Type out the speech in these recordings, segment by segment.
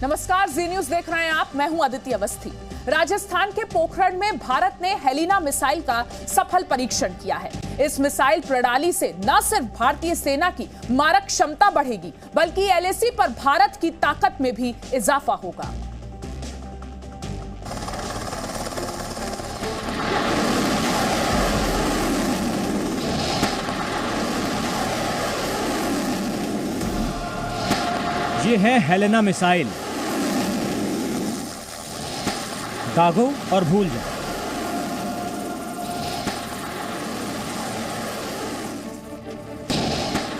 नमस्कार, जी न्यूज देख रहे हैं आप। मैं हूं अदिति अवस्थी। राजस्थान के पोखरण में भारत ने हेलिना मिसाइल का सफल परीक्षण किया है। इस मिसाइल प्रणाली से न सिर्फ भारतीय सेना की मारक क्षमता बढ़ेगी, बल्कि एलएसी पर भारत की ताकत में भी इजाफा होगा। ये है हेलेना मिसाइल। दागो और भूल जाओ।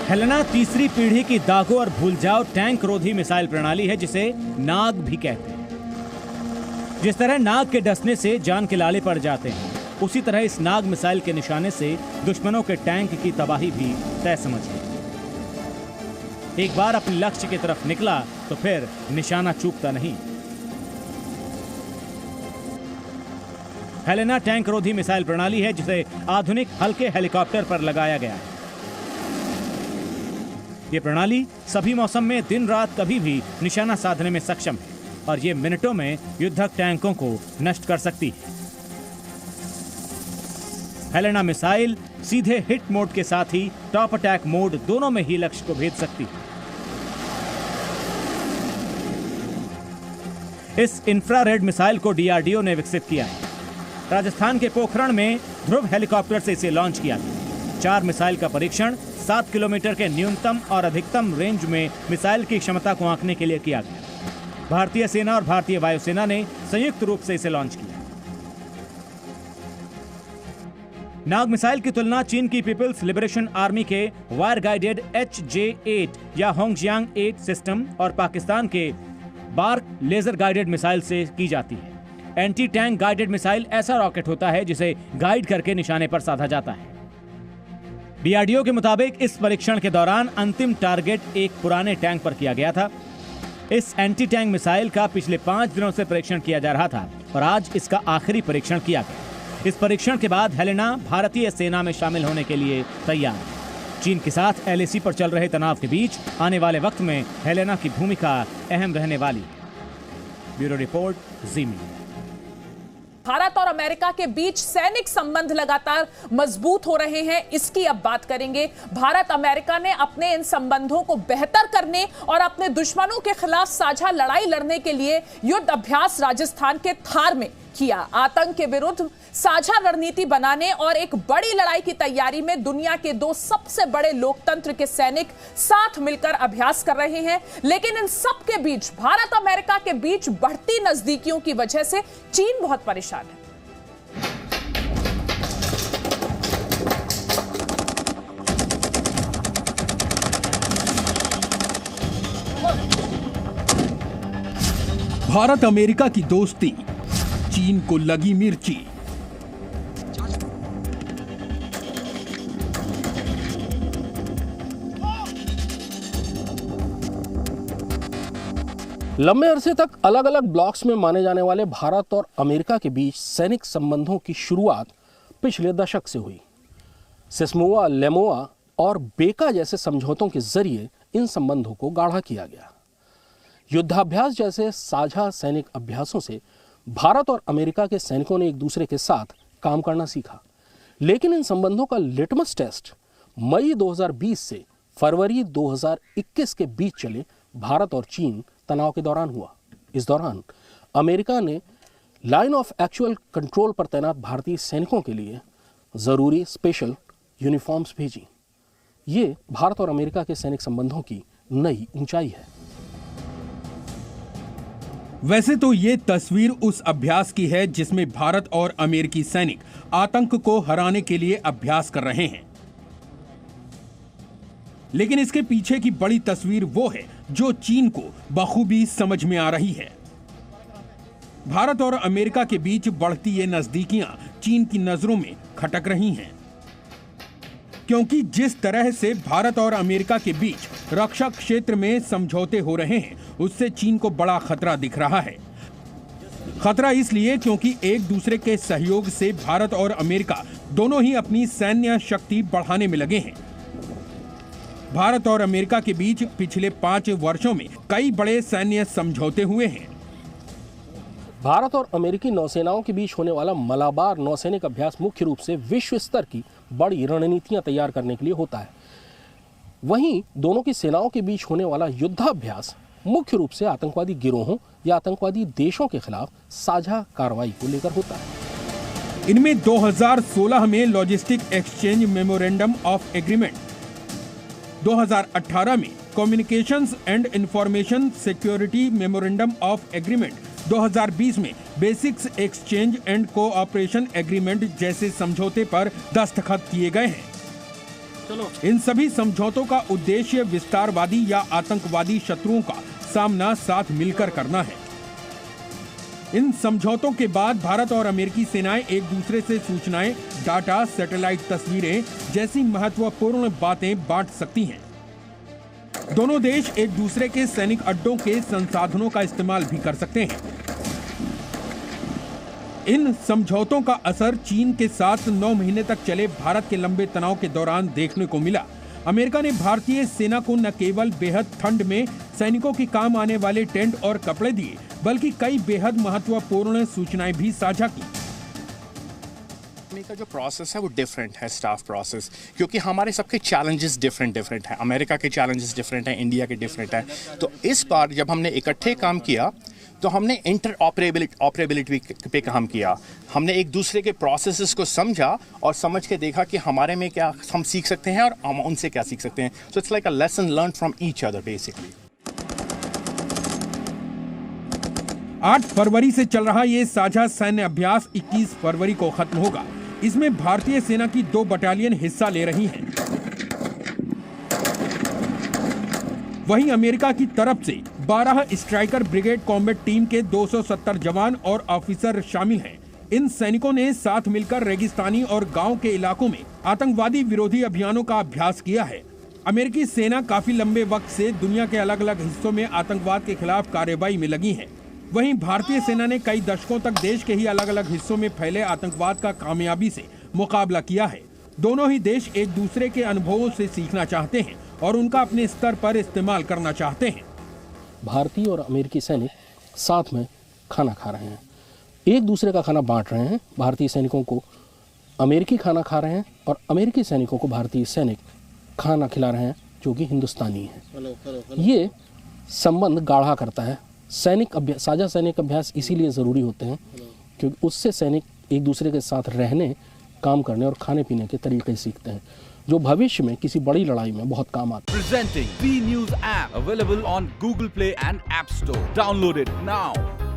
हेलेना तीसरी पीढ़ी की दागो और भूल जाओ टैंक रोधी मिसाइल प्रणाली है, जिसे नाग भी कहते हैं। जिस तरह नाग के डसने से जान के लाले पड़ जाते हैं, उसी तरह इस नाग मिसाइल के निशाने से दुश्मनों के टैंक की तबाही भी तय समझिए। एक बार अपने लक्ष्य की तरफ निकला तो फिर निशाना चूकता नहीं। हेलेना टैंक रोधी मिसाइल प्रणाली है, जिसे आधुनिक हल्के हेलीकॉप्टर पर लगाया गया है। यह प्रणाली सभी मौसम में दिन रात कभी भी निशाना साधने में सक्षम है और यह मिनटों में युद्धक टैंकों को नष्ट कर सकती है। हेलेना मिसाइल सीधे हिट मोड के साथ ही टॉप अटैक मोड दोनों में ही लक्ष्य को भेद सकती है। इस इंफ्रारेड मिसाइल को डीआरडीओ ने विकसित किया है। राजस्थान के पोखरण में ध्रुव हेलीकॉप्टर से इसे लॉन्च किया गया। 4 मिसाइल का परीक्षण 7 किलोमीटर के न्यूनतम और अधिकतम रेंज में मिसाइल की क्षमता को आंकने के लिए किया गया। भारतीय सेना और भारतीय वायुसेना ने संयुक्त रूप से इसे लॉन्च किया। नाग मिसाइल की तुलना चीन की पीपल्स लिबरेशन आर्मी के वायर गाइडेड HJ-8 या होंगजियांग 8 सिस्टम और पाकिस्तान के बार्क लेजर गाइडेड मिसाइल से की जाती है। एंटी टैंक गाइडेड मिसाइल ऐसा रॉकेट होता है जिसे गाइड करके निशाने पर साधा जाता है। डीआरडीओ के मुताबिक इस परीक्षण के दौरान अंतिम टारगेट एक पुराने टैंक पर किया गया था। इस एंटी टैंक मिसाइल का पिछले 5 दिनों से परीक्षण किया जा रहा था और आज इसका आखिरी परीक्षण किया गया। इस परीक्षण के बाद हेलेना भारतीय सेना में शामिल होने के लिए तैयार है। चीन के साथ एलएसी पर चल रहे तनाव के बीच आने वाले वक्त में हेलेना की भूमिका अहम रहने वाली है। ब्यूरो रिपोर्ट, जी मीडिया। भारत और अमेरिका के बीच सैनिक संबंध लगातार मजबूत हो रहे हैं, इसकी अब बात करेंगे। भारत अमेरिका ने अपने इन संबंधों को बेहतर करने और अपने दुश्मनों के खिलाफ साझा लड़ाई लड़ने के लिए युद्ध अभ्यास राजस्थान के थार में किया। आतंक के विरुद्ध साझा रणनीति बनाने और एक बड़ी लड़ाई की तैयारी में दुनिया के 2 सबसे बड़े लोकतंत्र के सैनिक साथ मिलकर अभ्यास कर रहे हैं। लेकिन इन सब के बीच भारत अमेरिका के बीच बढ़ती नजदीकियों की वजह से चीन बहुत परेशान है। भारत अमेरिका की दोस्ती चीन को लगी मिर्ची। लंबे अरसे तक अलग अलग ब्लॉक्स में माने जाने वाले भारत और अमेरिका के बीच सैनिक संबंधों की शुरुआत पिछले दशक से हुई। सिस्मोआ, लेमोआ और बेका जैसे समझौतों के जरिए इन संबंधों को गाढ़ा किया गया। युद्धाभ्यास जैसे साझा सैनिक अभ्यासों से भारत और अमेरिका के सैनिकों ने एक दूसरे के साथ काम करना सीखा। लेकिन इन संबंधों का लिटमस टेस्ट मई 2020 से फरवरी 2021 के बीच चले भारत और चीन तनाव के दौरान हुआ। इस दौरान अमेरिका ने लाइन ऑफ एक्चुअल कंट्रोल पर तैनात भारतीय सैनिकों के लिए जरूरी स्पेशल यूनिफॉर्म्स भेजी। ये भारत और अमेरिका के सैनिक संबंधों की नई ऊंचाई है। वैसे तो ये तस्वीर उस अभ्यास की है जिसमें भारत और अमेरिकी सैनिक आतंक को हराने के लिए अभ्यास कर रहे हैं। लेकिन इसके पीछे की बड़ी तस्वीर वो है जो चीन को बखूबी समझ में आ रही है। भारत और अमेरिका के बीच बढ़ती ये नजदीकियां चीन की नजरों में खटक रही हैं, क्योंकि जिस तरह से भारत और अमेरिका के बीच रक्षा क्षेत्र में समझौते हो रहे हैं, उससे चीन को बड़ा खतरा दिख रहा है। खतरा इसलिए क्योंकि एक दूसरे के सहयोग से भारत और अमेरिका दोनों ही अपनी सैन्य शक्ति बढ़ाने में लगे हैं। भारत और अमेरिका के बीच पिछले 5 वर्षों में कई बड़े सैन्य समझौते हुए हैं। भारत और अमेरिकी नौसेनाओं के बीच होने वाला मलाबार नौसैनिक अभ्यास मुख्य रूप से विश्व स्तर की बड़ी रणनीतियां तैयार करने के लिए होता है। वहीं दोनों की सेनाओं के बीच होने वाला युद्धाभ्यास मुख्य रूप से आतंकवादी गिरोहों या आतंकवादी देशों के खिलाफ साझा कार्रवाई को लेकर होता है। इनमें 2016 में logistic exchange memorandum of agreement, 2018 में communications and information security memorandum of agreement, 2020 में basics exchange and cooperation agreement जैसे समझौते पर दस्तखत किए गए हैं। इन सभी समझौतों का उद्देश्य विस्तारवादी या आतंकवादी शत्रुओं का सामना साथ मिलकर करना है। इन समझौतों के बाद भारत और अमेरिकी सेनाएं एक दूसरे से सूचनाएं, डाटा, सैटेलाइट तस्वीरें जैसी महत्वपूर्ण बातें बांट सकती हैं। दोनों देश एक दूसरे के सैनिक अड्डों के संसाधनों का इस्तेमाल भी कर सकते हैं। इन समझौतों का असर चीन के साथ 9 महीने तक चले भारत के लंबे तनाव के दौरान देखने को मिला। अमेरिका ने भारतीय सेना को न केवल बेहद ठंड में सैनिकों के काम आने वाले टेंट और कपड़े दिए, बल्कि कई बेहद महत्वपूर्ण सूचनाएं भी साझा की। का जो प्रोसेस है वो डिफरेंट है, स्टाफ प्रोसेस, क्योंकि हमारे सबके चैलेंजेस डिफरेंट हैं। अमेरिका के चैलेंजेस डिफरेंट हैं, इंडिया के डिफरेंट हैं। तो इस बार जब हमने इकट्ठे काम किया तो हमने इंटर ऑपरेबिलिटी पे काम किया। हमने एक दूसरे के प्रोसेसेस को समझा और समझ के देखा कि हमारे में क्या हम सीख सकते हैं और हम उनसे क्या सीख सकते हैं। So it's like a lesson learn from each other basically. 8 फरवरी से चल रहा ये साझा सैन्य अभ्यास 21 फरवरी को खत्म होगा। इसमें भारतीय सेना की 2 बटालियन हिस्सा ले रही हैं। वहीं अमेरिका की तरफ से 12 स्ट्राइकर ब्रिगेड कॉम्बैट टीम के 270 जवान और ऑफिसर शामिल हैं। इन सैनिकों ने साथ मिलकर रेगिस्तानी और गांव के इलाकों में आतंकवादी विरोधी अभियानों का अभ्यास किया है। अमेरिकी सेना काफी लंबे वक्त से दुनिया के अलग अलग हिस्सों में आतंकवाद के खिलाफ कार्रवाई में लगी है। वहीं भारतीय सेना ने कई दशकों तक देश के ही अलग अलग हिस्सों में फैले आतंकवाद का कामयाबी से मुकाबला किया है। दोनों ही देश एक दूसरे के अनुभवों से सीखना चाहते हैं और उनका अपने स्तर पर इस्तेमाल करना चाहते हैं। भारतीय और अमेरिकी सैनिक साथ में खाना खा रहे हैं, एक दूसरे का खाना बांट रहे हैं। भारतीय सैनिकों को अमेरिकी खाना खा रहे हैं और अमेरिकी सैनिकों को भारतीय सैनिक खाना खिला रहे हैं जो कि हिंदुस्तानी है। ये संबंध गाढ़ा करता है। सैनिक अभ्यास, साझा सैनिक अभ्यास इसीलिए ज़रूरी होते हैं क्योंकि उससे सैनिक एक दूसरे के साथ रहने, काम करने और खाने पीने के तरीके सीखते हैं जो भविष्य में किसी बड़ी लड़ाई में बहुत काम आते हैं। Presenting V News app available on Google Play and App Store. Download it now.